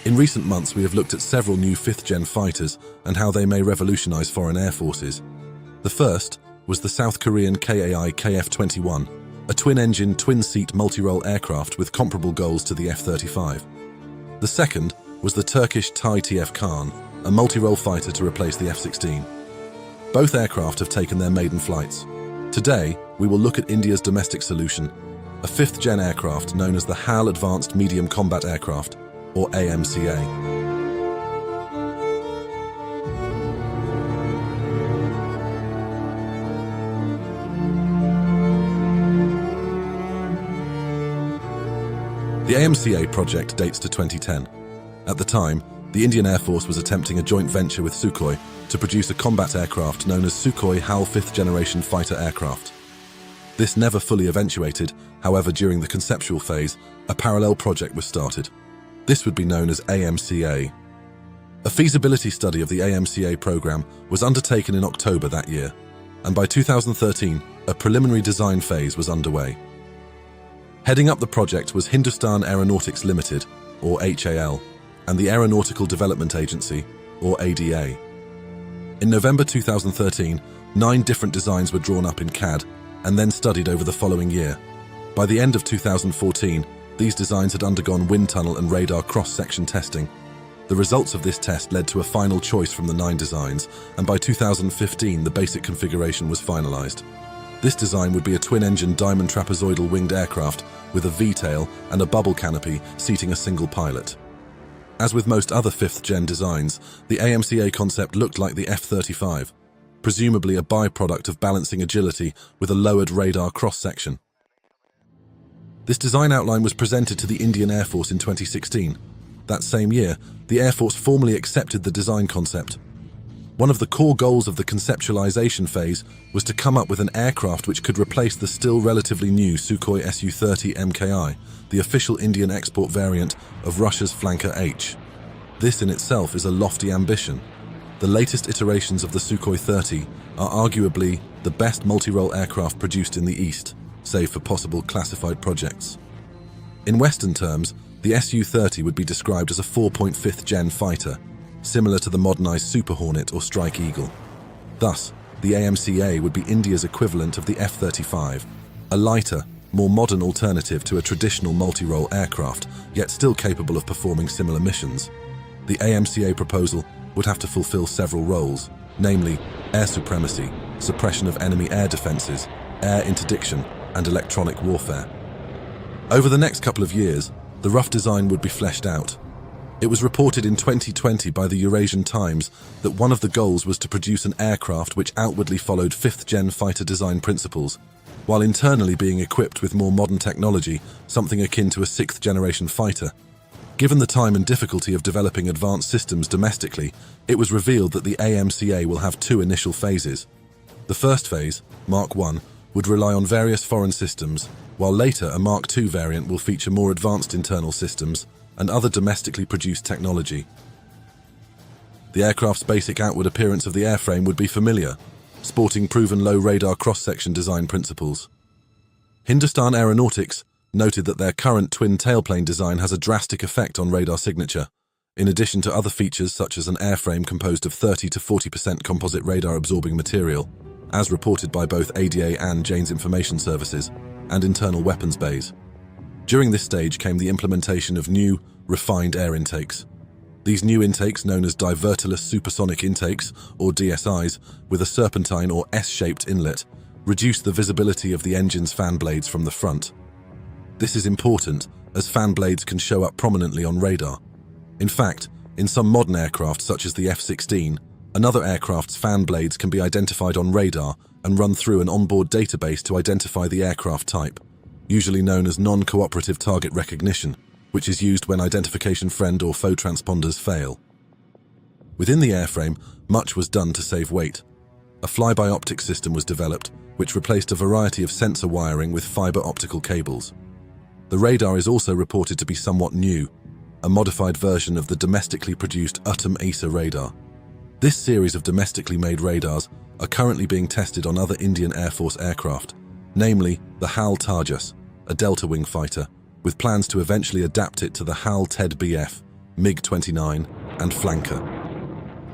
In recent months, we have looked at several new 5th-gen fighters and how they may revolutionize foreign air forces. The first was the South Korean KAI KF-21, a twin-engine, twin-seat multi-role aircraft with comparable goals to the F-35. The second was the Turkish TAI TF Khan, a multi-role fighter to replace the F-16. Both aircraft have taken their maiden flights. Today, we will look at India's domestic solution, a 5th-gen aircraft known as the HAL Advanced Medium Combat Aircraft, or AMCA. The AMCA project dates to 2010. At the time, the Indian Air Force was attempting a joint venture with Sukhoi to produce a combat aircraft known as Sukhoi HAL 5th Generation Fighter Aircraft. This never fully eventuated, however, during the conceptual phase, a parallel project was started. This would be known as AMCA. A feasibility study of the AMCA program was undertaken in October that year, and by 2013, a preliminary design phase was underway. Heading up the project was Hindustan Aeronautics Limited, or HAL, and the Aeronautical Development Agency, or ADA. In November 2013, 9 different designs were drawn up in CAD and then studied over the following year. By the end of 2014, these designs had undergone wind tunnel and radar cross-section testing. The results of this test led to a final choice from the 9 designs, and by 2015 the basic configuration was finalized. This design would be a twin-engine diamond trapezoidal winged aircraft with a V-tail and a bubble canopy seating a single pilot. As with most other 5th-gen designs, the AMCA concept looked like the F-35, presumably a byproduct of balancing agility with a lowered radar cross-section. This design outline was presented to the Indian Air Force in 2016. That same year, the Air Force formally accepted the design concept. One of the core goals of the conceptualization phase was to come up with an aircraft which could replace the still relatively new Sukhoi Su-30 MKI, the official Indian export variant of Russia's Flanker H. This in itself is a lofty ambition. The latest iterations of the Sukhoi 30 are arguably the best multi-role aircraft produced in the East, save for possible classified projects. In Western terms, the Su-30 would be described as a 4.5th-gen fighter, similar to the modernized Super Hornet or Strike Eagle. Thus, the AMCA would be India's equivalent of the F-35, a lighter, more modern alternative to a traditional multi-role aircraft, yet still capable of performing similar missions. The AMCA proposal would have to fulfill several roles, namely air supremacy, suppression of enemy air defenses, air interdiction, and electronic warfare. Over the next couple of years, the rough design would be fleshed out. It was reported in 2020 by the Eurasian Times that one of the goals was to produce an aircraft which outwardly followed 5th-gen fighter design principles, while internally being equipped with more modern technology, something akin to a 6th-generation fighter. Given the time and difficulty of developing advanced systems domestically, it was revealed that the AMCA will have 2 initial phases. The first phase, Mark I, would rely on various foreign systems, while later a Mark II variant will feature more advanced internal systems and other domestically produced technology. The aircraft's basic outward appearance of the airframe would be familiar, sporting proven low radar cross-section design principles. Hindustan Aeronautics noted that their current twin tailplane design has a drastic effect on radar signature, in addition to other features such as an airframe composed of 30 to 40% composite radar-absorbing material, as reported by both ADA and Jane's Information Services, and internal weapons bays. During this stage came the implementation of new, refined air intakes. These new intakes, known as diverterless supersonic intakes, or DSIs, with a serpentine or S-shaped inlet, reduced the visibility of the engine's fan blades from the front. This is important, as fan blades can show up prominently on radar. In fact, in some modern aircraft such as the F-16, another aircraft's fan blades can be identified on radar and run through an onboard database to identify the aircraft type, usually known as non-cooperative target recognition, which is used when identification friend or foe transponders fail. Within the airframe, much was done to save weight. A fly-by-optic system was developed, which replaced a variety of sensor wiring with fiber optical cables. The radar is also reported to be somewhat new, a modified version of the domestically produced Uttam AESA radar. This series of domestically made radars are currently being tested on other Indian Air Force aircraft, namely the HAL Tejas, a delta wing fighter, with plans to eventually adapt it to the HAL TED-BF, MiG-29, and Flanker.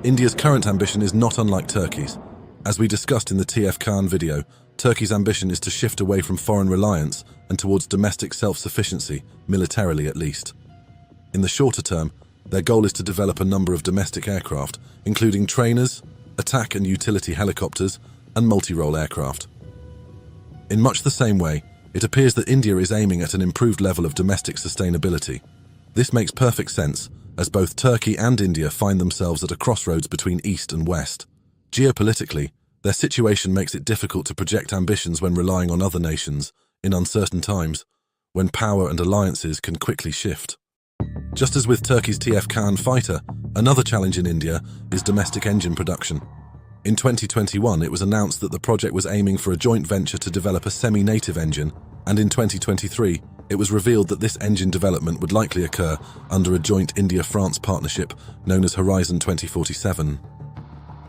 India's current ambition is not unlike Turkey's. As we discussed in the TF Khan video, Turkey's ambition is to shift away from foreign reliance and towards domestic self-sufficiency, militarily at least. In the shorter term, their goal is to develop a number of domestic aircraft, including trainers, attack and utility helicopters, and multi-role aircraft. In much the same way, it appears that India is aiming at an improved level of domestic sustainability. This makes perfect sense, as both Turkey and India find themselves at a crossroads between East and West. Geopolitically, their situation makes it difficult to project ambitions when relying on other nations in uncertain times, when power and alliances can quickly shift. Just as with Turkey's TF Khan fighter, another challenge in India is domestic engine production. In 2021, it was announced that the project was aiming for a joint venture to develop a semi-native engine, and in 2023, it was revealed that this engine development would likely occur under a joint India-France partnership known as Horizon 2047.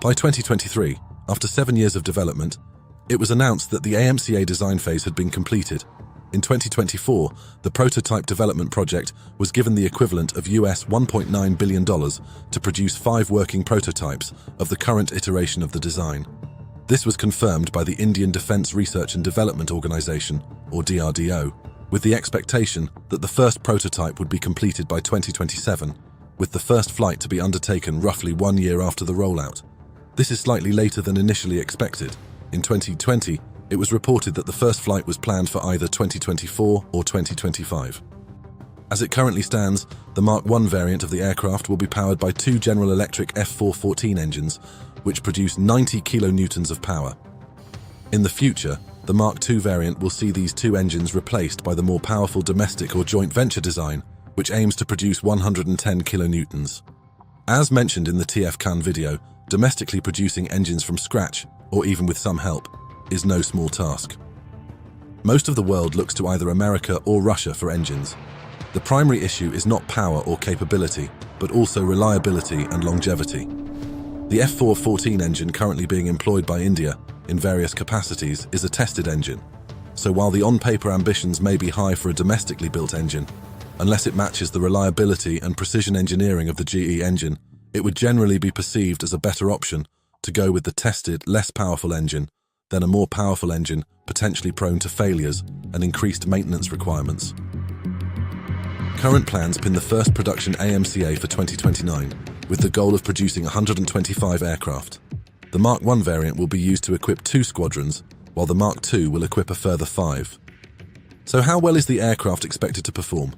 By 2023, after 7 years of development, it was announced that the AMCA design phase had been completed. In 2024, the prototype development project was given the equivalent of US $1.9 billion to produce 5 working prototypes of the current iteration of the design. This was confirmed by the Indian Defence Research and Development Organisation, or DRDO, with the expectation that the first prototype would be completed by 2027, with the first flight to be undertaken roughly 1 year after the rollout. This is slightly later than initially expected. In 2020, it was reported that the first flight was planned for either 2024 or 2025. As it currently stands, the Mark I variant of the aircraft will be powered by 2 General Electric F414 engines, which produce 90 kilonewtons of power. In the future, the Mark II variant will see these 2 engines replaced by the more powerful domestic or joint venture design, which aims to produce 110 kilonewtons. As mentioned in the TF Khan video, domestically producing engines from scratch, or even with some help, is no small task. Most of the world looks to either America or Russia for engines. The primary issue is not power or capability, but also reliability and longevity. The F414 engine currently being employed by India in various capacities is a tested engine, so while the on-paper ambitions may be high for a domestically built engine, unless it matches the reliability and precision engineering of the GE engine, it would generally be perceived as a better option to go with the tested, less powerful engine than a more powerful engine potentially prone to failures and increased maintenance requirements. Current plans pin the first production AMCA for 2029, with the goal of producing 125 aircraft. The Mark I variant will be used to equip 2 squadrons, while the Mark II will equip a further 5. So how well is the aircraft expected to perform?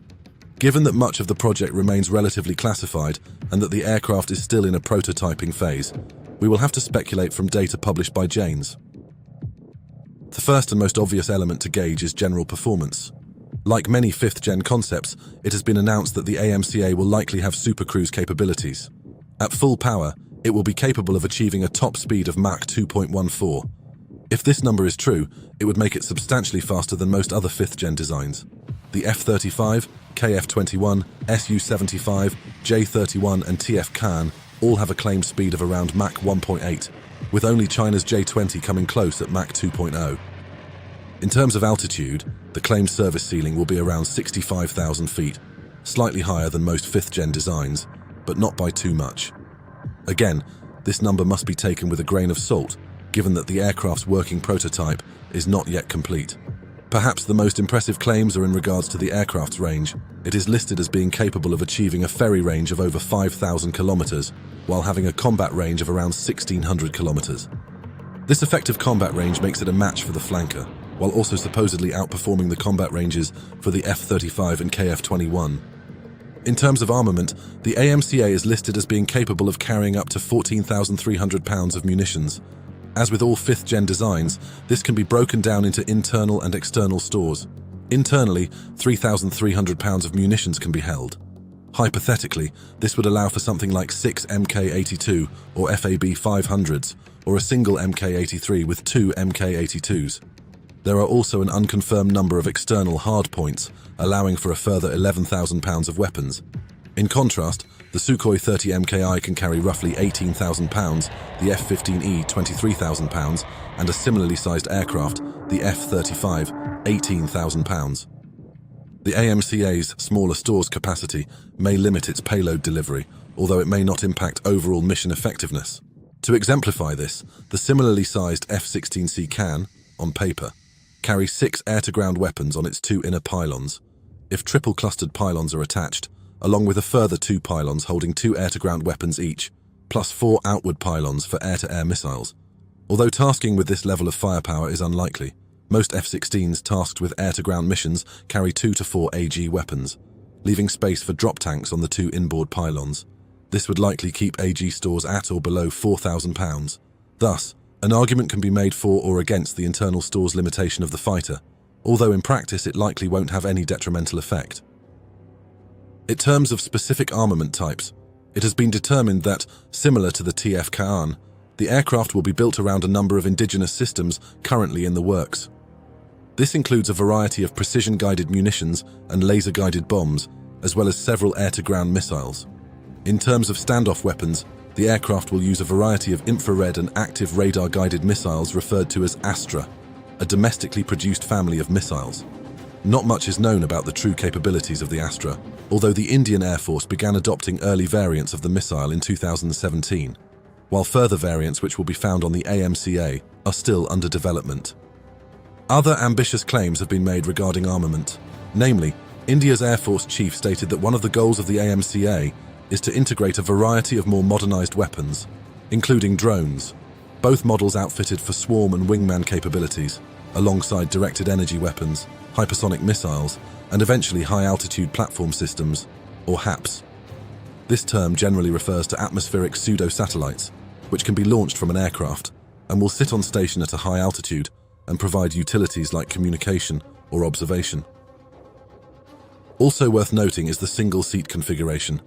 Given that much of the project remains relatively classified and that the aircraft is still in a prototyping phase, we will have to speculate from data published by Janes. The first and most obvious element to gauge is general performance. Like many 5th-gen concepts, it has been announced that the AMCA will likely have supercruise capabilities. At full power, it will be capable of achieving a top speed of Mach 2.14. If this number is true, it would make it substantially faster than most other 5th-gen designs. The F-35, KF-21, Su-75, J-31 and TF Khan all have a claimed speed of around Mach 1.8, with only China's J-20 coming close at Mach 2.0. In terms of altitude, the claimed service ceiling will be around 65,000 feet, slightly higher than most 5th-gen designs, but not by too much. Again, this number must be taken with a grain of salt, given that the aircraft's working prototype is not yet complete. Perhaps the most impressive claims are in regards to the aircraft's range. It is listed as being capable of achieving a ferry range of over 5,000 kilometers, while having a combat range of around 1,600 kilometers. This effective combat range makes it a match for the Flanker, while also supposedly outperforming the combat ranges for the F-35 and KF-21. In terms of armament, the AMCA is listed as being capable of carrying up to 14,300 pounds of munitions. As with all 5th-gen designs, this can be broken down into internal and external stores. Internally, 3,300 pounds of munitions can be held. Hypothetically, this would allow for something like 6 Mk-82 or FAB 500s, or a single Mk-83 with 2 Mk-82s. There are also an unconfirmed number of external hardpoints, allowing for a further 11,000 pounds of weapons. In contrast, the Sukhoi 30 Mki can carry roughly 18,000 pounds, the F-15E 23,000 pounds, and a similarly sized aircraft, the F-35, 18,000 pounds. The AMCA's smaller stores capacity may limit its payload delivery, although it may not impact overall mission effectiveness. To exemplify this, the similarly sized F-16C can, on paper, carry 6 air-to-ground weapons on its 2 inner pylons. If triple clustered pylons are attached, along with a further 2 pylons holding 2 air-to-ground weapons each, plus 4 outward pylons for air-to-air missiles. Although tasking with this level of firepower is unlikely, most F-16s tasked with air-to-ground missions carry 2 to 4 AG weapons, leaving space for drop tanks on the 2 inboard pylons. This would likely keep AG stores at or below £4,000. Thus, an argument can be made for or against the internal stores limitation of the fighter, although in practice it likely won't have any detrimental effect. In terms of specific armament types, it has been determined that, similar to the TF-Kaan, the aircraft will be built around a number of indigenous systems currently in the works. This includes a variety of precision-guided munitions and laser-guided bombs, as well as several air-to-ground missiles. In terms of standoff weapons, the aircraft will use a variety of infrared and active radar-guided missiles referred to as Astra, a domestically produced family of missiles. Not much is known about the true capabilities of the Astra, although the Indian Air Force began adopting early variants of the missile in 2017, while further variants which will be found on the AMCA are still under development. Other ambitious claims have been made regarding armament. Namely, India's Air Force chief stated that one of the goals of the AMCA is to integrate a variety of more modernized weapons, including drones, both models outfitted for swarm and wingman capabilities, alongside directed energy weapons, hypersonic missiles, and eventually high-altitude platform systems, or HAPS. This term generally refers to atmospheric pseudo-satellites, which can be launched from an aircraft and will sit on station at a high altitude and provide utilities like communication or observation. Also worth noting is the single-seat configuration.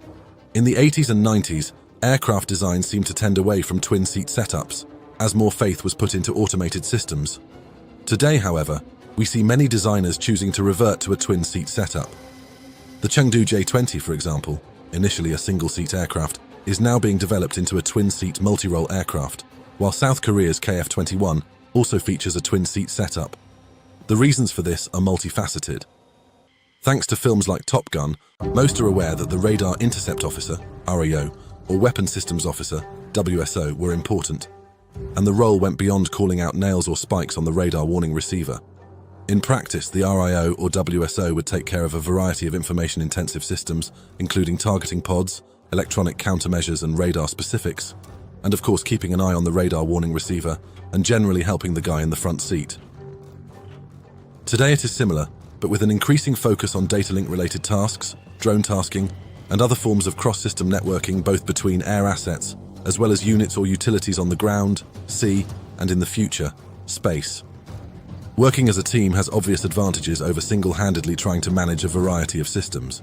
In the 80s and 90s, aircraft designs seemed to tend away from twin-seat setups, as more faith was put into automated systems. Today, however, we see many designers choosing to revert to a twin-seat setup. The Chengdu J-20, for example, initially a single-seat aircraft, is now being developed into a twin-seat multi-role aircraft, while South Korea's KF-21 also features a twin-seat setup. The reasons for this are multifaceted. Thanks to films like Top Gun, most are aware that the Radar Intercept Officer, RAO, or Weapon Systems Officer, WSO, were important, and the role went beyond calling out nails or spikes on the radar warning receiver. In practice, the RIO or WSO would take care of a variety of information-intensive systems, including targeting pods, electronic countermeasures and radar specifics, and of course keeping an eye on the radar warning receiver and generally helping the guy in the front seat. Today it is similar, but with an increasing focus on data link-related tasks, drone tasking, and other forms of cross-system networking both between air assets, as well as units or utilities on the ground, sea, and in the future, space. Working as a team has obvious advantages over single-handedly trying to manage a variety of systems.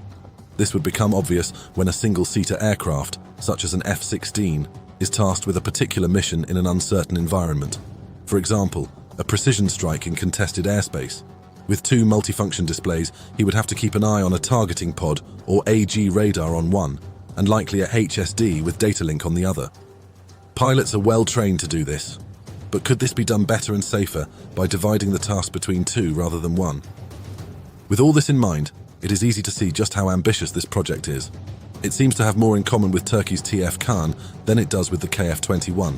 This would become obvious when a single-seater aircraft, such as an F-16, is tasked with a particular mission in an uncertain environment. For example, a precision strike in contested airspace. With 2 multifunction displays, he would have to keep an eye on a targeting pod or AG radar on one, and likely a HSD with data link on the other. Pilots are well trained to do this, but could this be done better and safer by dividing the task between 2 rather than 1? With all this in mind, it is easy to see just how ambitious this project is. It seems to have more in common with Turkey's TF-Kaan than it does with the KF-21.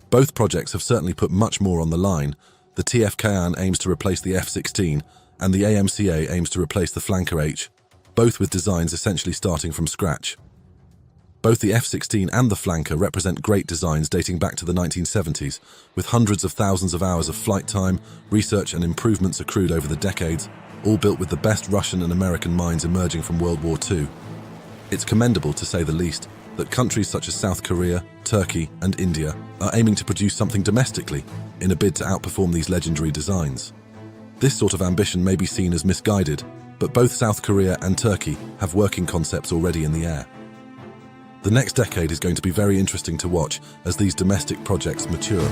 Both projects have certainly put much more on the line. The TF-Kaan aims to replace the F-16, and the AMCA aims to replace the Flanker H, both with designs essentially starting from scratch. Both the F-16 and the Flanker represent great designs dating back to the 1970s, with hundreds of thousands of hours of flight time, research and improvements accrued over the decades, all built with the best Russian and American minds emerging from World War II. It's commendable, to say the least, that countries such as South Korea, Turkey and India are aiming to produce something domestically in a bid to outperform these legendary designs. This sort of ambition may be seen as misguided, but both South Korea and Turkey have working concepts already in the air. The next decade is going to be very interesting to watch as these domestic projects mature.